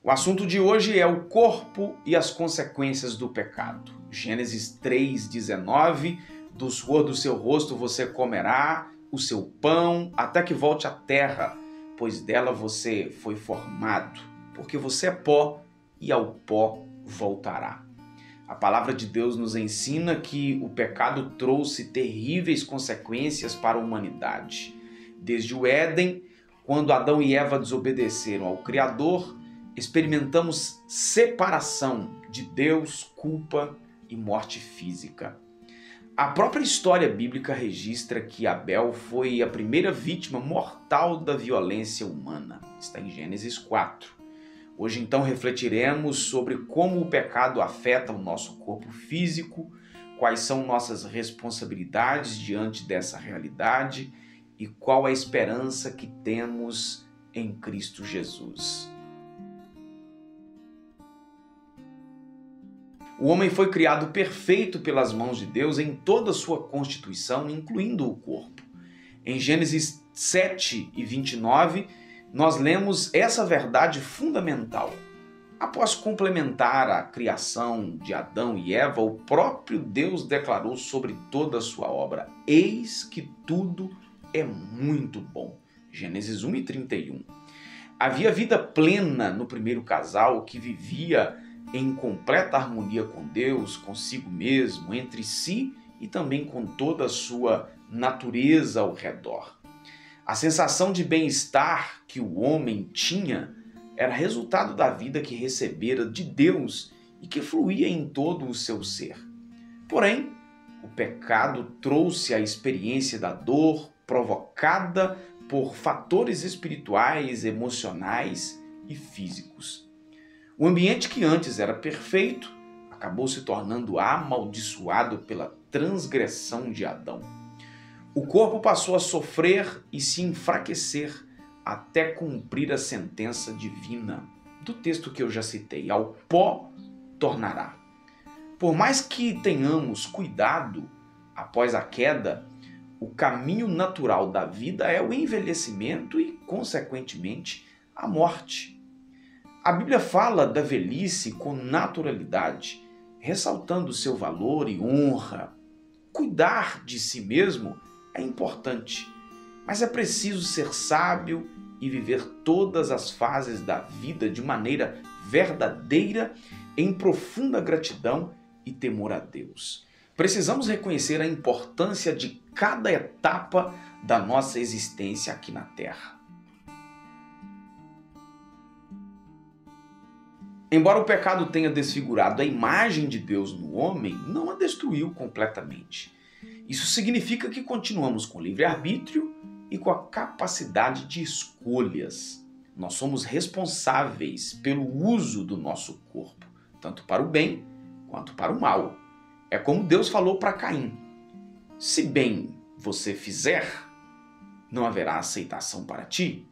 O assunto de hoje é o corpo e as consequências do pecado. Gênesis 3:19, do suor do seu rosto você comerá o seu pão até que volte à terra, pois dela você foi formado, porque você é pó e ao pó voltará. A palavra de Deus nos ensina que o pecado trouxe terríveis consequências para a humanidade. Desde o Éden, quando Adão e Eva desobedeceram ao Criador, experimentamos separação de Deus, culpa e morte física. A própria história bíblica registra que Abel foi a primeira vítima mortal da violência humana. Está em Gênesis 4. Hoje então refletiremos sobre como o pecado afeta o nosso corpo físico, quais são nossas responsabilidades diante dessa realidade e qual a esperança que temos em Cristo Jesus. O homem foi criado perfeito pelas mãos de Deus em toda a sua constituição, incluindo o corpo. Em Gênesis 7:29, nós lemos essa verdade fundamental. Após complementar a criação de Adão e Eva, o próprio Deus declarou sobre toda a sua obra: eis que tudo é muito bom. Gênesis 1:31. Havia vida plena no primeiro casal que vivia em completa harmonia com Deus, consigo mesmo, entre si e também com toda a sua natureza ao redor. A sensação de bem-estar que o homem tinha era resultado da vida que recebera de Deus e que fluía em todo o seu ser. Porém, o pecado trouxe a experiência da dor provocada por fatores espirituais, emocionais e físicos. O ambiente que antes era perfeito acabou se tornando amaldiçoado pela transgressão de Adão. O corpo passou a sofrer e se enfraquecer até cumprir a sentença divina do texto que eu já citei: ao pó tornará. Por mais que tenhamos cuidado após a queda, o caminho natural da vida é o envelhecimento e, consequentemente, a morte. A Bíblia fala da velhice com naturalidade, ressaltando seu valor e honra. Cuidar de si mesmo é importante, mas é preciso ser sábio e viver todas as fases da vida de maneira verdadeira, em profunda gratidão e temor a Deus. Precisamos reconhecer a importância de cada etapa da nossa existência aqui na Terra. Embora o pecado tenha desfigurado a imagem de Deus no homem, não a destruiu completamente. Isso significa que continuamos com livre-arbítrio e com a capacidade de escolhas. Nós somos responsáveis pelo uso do nosso corpo, tanto para o bem quanto para o mal. É como Deus falou para Caim: se bem você fizer, não haverá aceitação para ti.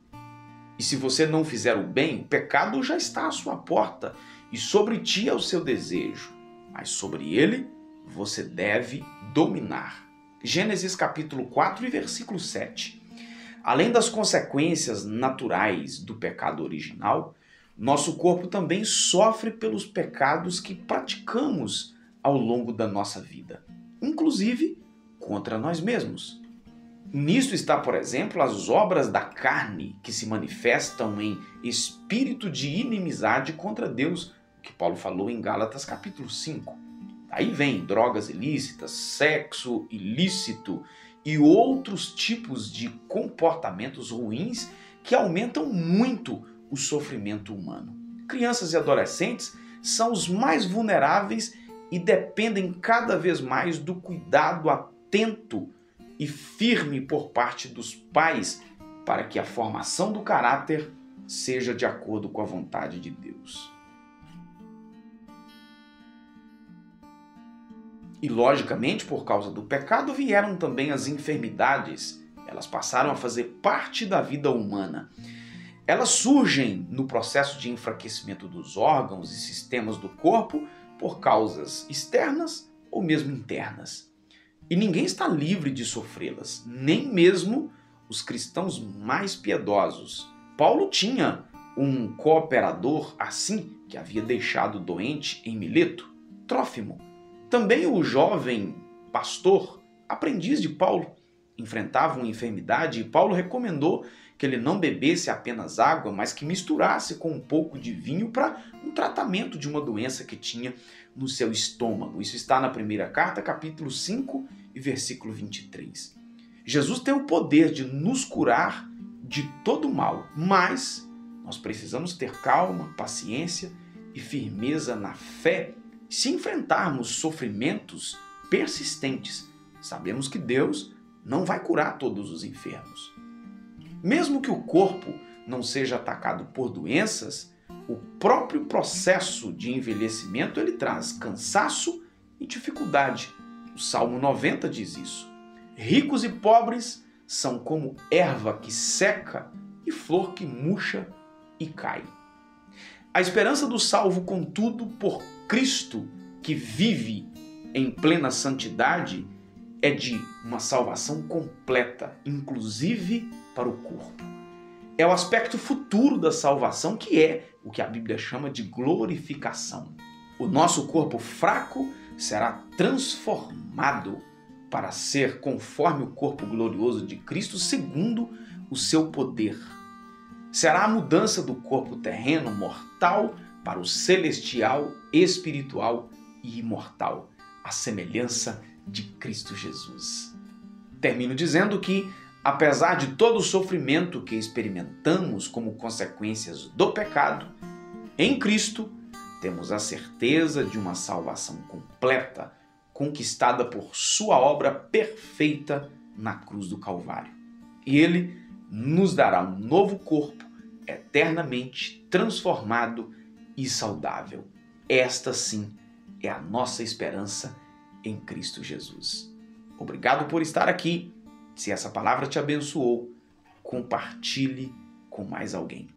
E se você não fizer o bem, o pecado já está à sua porta, e sobre ti é o seu desejo, mas sobre ele você deve dominar. Gênesis capítulo 4 e versículo 7. Além das consequências naturais do pecado original, nosso corpo também sofre pelos pecados que praticamos ao longo da nossa vida, inclusive contra nós mesmos. Nisso está, por exemplo, as obras da carne que se manifestam em espírito de inimizade contra Deus, que Paulo falou em Gálatas capítulo 5. Aí vem drogas ilícitas, sexo ilícito e outros tipos de comportamentos ruins que aumentam muito o sofrimento humano. Crianças e adolescentes são os mais vulneráveis e dependem cada vez mais do cuidado atento e firme por parte dos pais para que a formação do caráter seja de acordo com a vontade de Deus. E, logicamente, por causa do pecado vieram também as enfermidades. Elas passaram a fazer parte da vida humana. Elas surgem no processo de enfraquecimento dos órgãos e sistemas do corpo por causas externas ou mesmo internas. E ninguém está livre de sofrê-las, nem mesmo os cristãos mais piedosos. Paulo tinha um cooperador assim que havia deixado doente em Mileto, Trófimo. Também o jovem pastor, aprendiz de Paulo, enfrentava uma enfermidade e Paulo recomendou que ele não bebesse apenas água, mas que misturasse com um pouco de vinho para um tratamento de uma doença que tinha no seu estômago. Isso está na primeira carta, capítulo 5 e versículo 23. Jesus tem o poder de nos curar de todo mal, mas nós precisamos ter calma, paciência e firmeza na fé se enfrentarmos sofrimentos persistentes. Sabemos que Deus não vai curar todos os enfermos. Mesmo que o corpo não seja atacado por doenças, o próprio processo de envelhecimento ele traz cansaço e dificuldade. O Salmo 90 diz isso. Ricos e pobres são como erva que seca e flor que murcha e cai. A esperança do salvo, contudo, por Cristo, que vive em plena santidade, é de uma salvação completa, inclusive para o corpo. É o aspecto futuro da salvação, que é o que a Bíblia chama de glorificação. O nosso corpo fraco será transformado para ser conforme o corpo glorioso de Cristo, segundo o seu poder. Será a mudança do corpo terreno mortal para o celestial, espiritual e imortal, a semelhança de Cristo Jesus. Termino dizendo que, apesar de todo o sofrimento que experimentamos como consequências do pecado, em Cristo temos a certeza de uma salvação completa, conquistada por sua obra perfeita na cruz do Calvário. E Ele nos dará um novo corpo eternamente transformado e saudável. Esta sim é a nossa esperança em Cristo Jesus. Obrigado por estar aqui. Se essa palavra te abençoou, compartilhe com mais alguém.